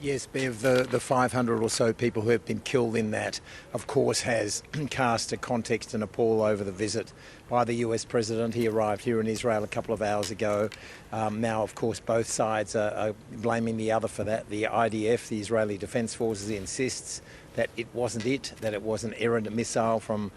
Yes, Bev, the 500 or so people who have been killed in that, of course, has cast a context and a pall over the visit by the US President. He arrived here in Israel a couple of hours ago. Now, of course, both sides are blaming the other for that. The IDF, the Israeli Defense Forces, insists that it wasn't that it was an errant missile from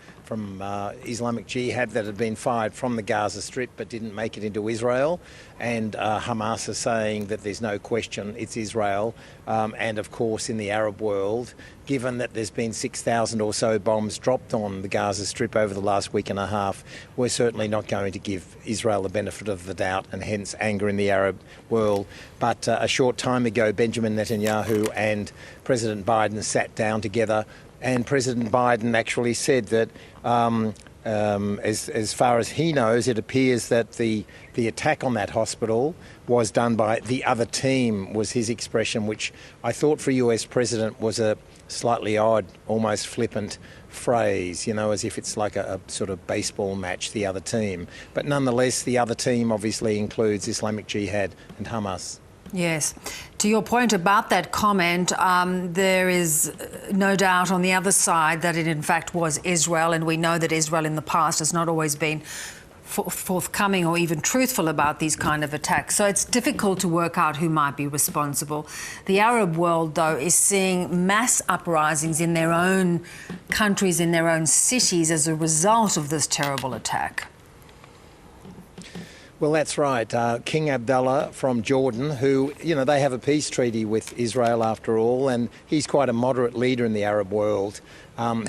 Islamic Jihad that had been fired from the Gaza Strip but didn't make it into Israel. And Hamas is saying that there's no question it's Israel. And of course, in the Arab world, given that there's been 6,000 or so bombs dropped on the Gaza Strip over the last week and a half, we're certainly not going to give Israel the benefit of the doubt, and hence anger in the Arab world. But a short time ago, Benjamin Netanyahu and President Biden sat down together, and President Biden actually said that as far as he knows, it appears that the attack on that hospital was done by the other team, was his expression, which I thought for a US president was a slightly odd, almost flippant phrase, as if it's like a sort of baseball match, the other team. But nonetheless, the other team obviously includes Islamic Jihad and Hamas. Yes. To your point about that comment, there is no doubt on the other side that it in fact was Israel, and we know that Israel in the past has not always been forthcoming or even truthful about these kind of attacks. So it's difficult to work out who might be responsible. The Arab world, though, is seeing mass uprisings in their own countries, in their own cities, as a result of this terrible attack. Well, that's right. King Abdullah from Jordan, who, they have a peace treaty with Israel after all, and he's quite a moderate leader in the Arab world.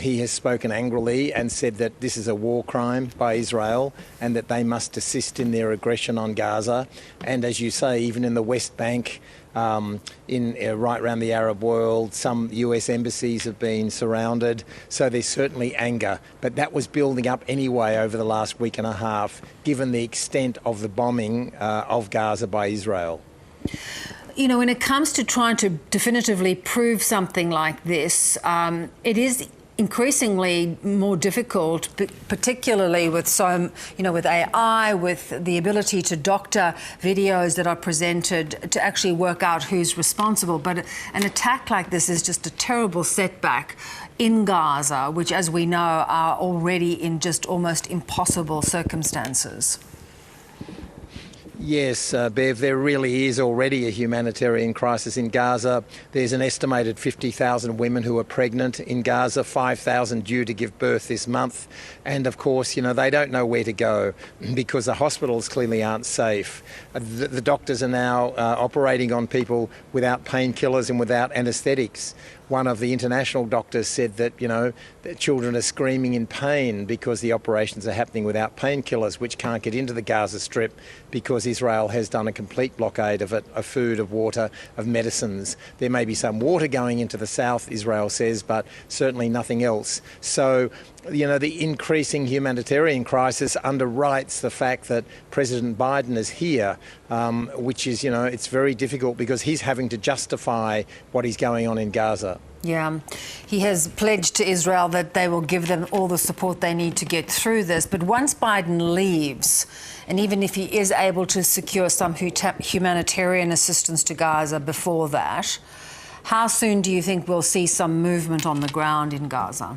He has spoken angrily and said that this is a war crime by Israel and that they must desist in their aggression on Gaza. And as you say, even in the West Bank, right around the Arab world, some US embassies have been surrounded. So there's certainly anger. But that was building up anyway over the last week and a half, given the extent of the bombing of Gaza by Israel. When it comes to trying to definitively prove something like this, it is increasingly more difficult, particularly with with AI, with the ability to doctor videos that are presented to actually work out who's responsible. But an attack like this is just a terrible setback in Gaza, which, as we know, are already in just almost impossible circumstances. Yes, Bev, there really is already a humanitarian crisis in Gaza. There's an estimated 50,000 women who are pregnant in Gaza, 5,000 due to give birth this month. And of course, they don't know where to go because the hospitals clearly aren't safe. The doctors are now operating on people without painkillers and without anaesthetics. One of the international doctors said that, that children are screaming in pain because the operations are happening without painkillers, which can't get into the Gaza Strip because Israel has done a complete blockade of it, of food, of water, of medicines. There may be some water going into the south, Israel says, but certainly nothing else. So, the increasing humanitarian crisis underwrites the fact that President Biden is here, which is, it's very difficult because he's having to justify what is going on in Gaza. Yeah, he has pledged to Israel that they will give them all the support they need to get through this. But once Biden leaves, and even if he is able to secure some humanitarian assistance to Gaza before that, how soon do you think we'll see some movement on the ground in Gaza?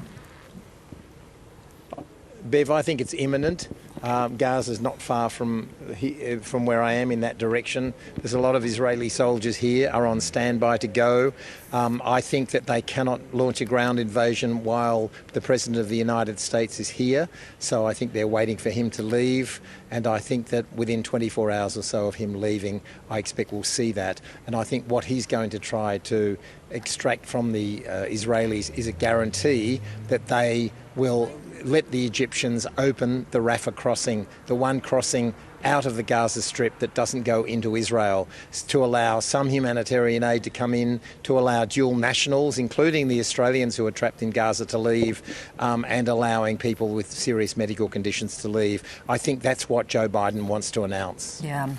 Bev, I think it's imminent. Gaza is not far from where I am in that direction. There's a lot of Israeli soldiers here, are on standby to go. I think that they cannot launch a ground invasion while the President of the United States is here. So I think they're waiting for him to leave. And I think that within 24 hours or so of him leaving, I expect we'll see that. And I think what he's going to try to extract from the Israelis is a guarantee that they will let the Egyptians open the Rafah crossing, the one crossing out of the Gaza Strip that doesn't go into Israel, to allow some humanitarian aid to come in, to allow dual nationals, including the Australians who are trapped in Gaza, to leave, and allowing people with serious medical conditions to leave. I think that's what Joe Biden wants to announce. Yeah.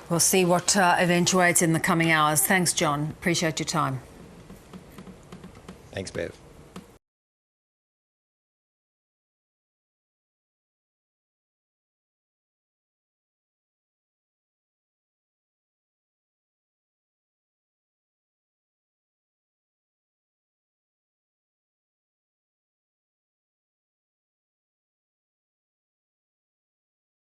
We'll see what eventuates in the coming hours. Thanks, John. Appreciate your time. Thanks, Bev.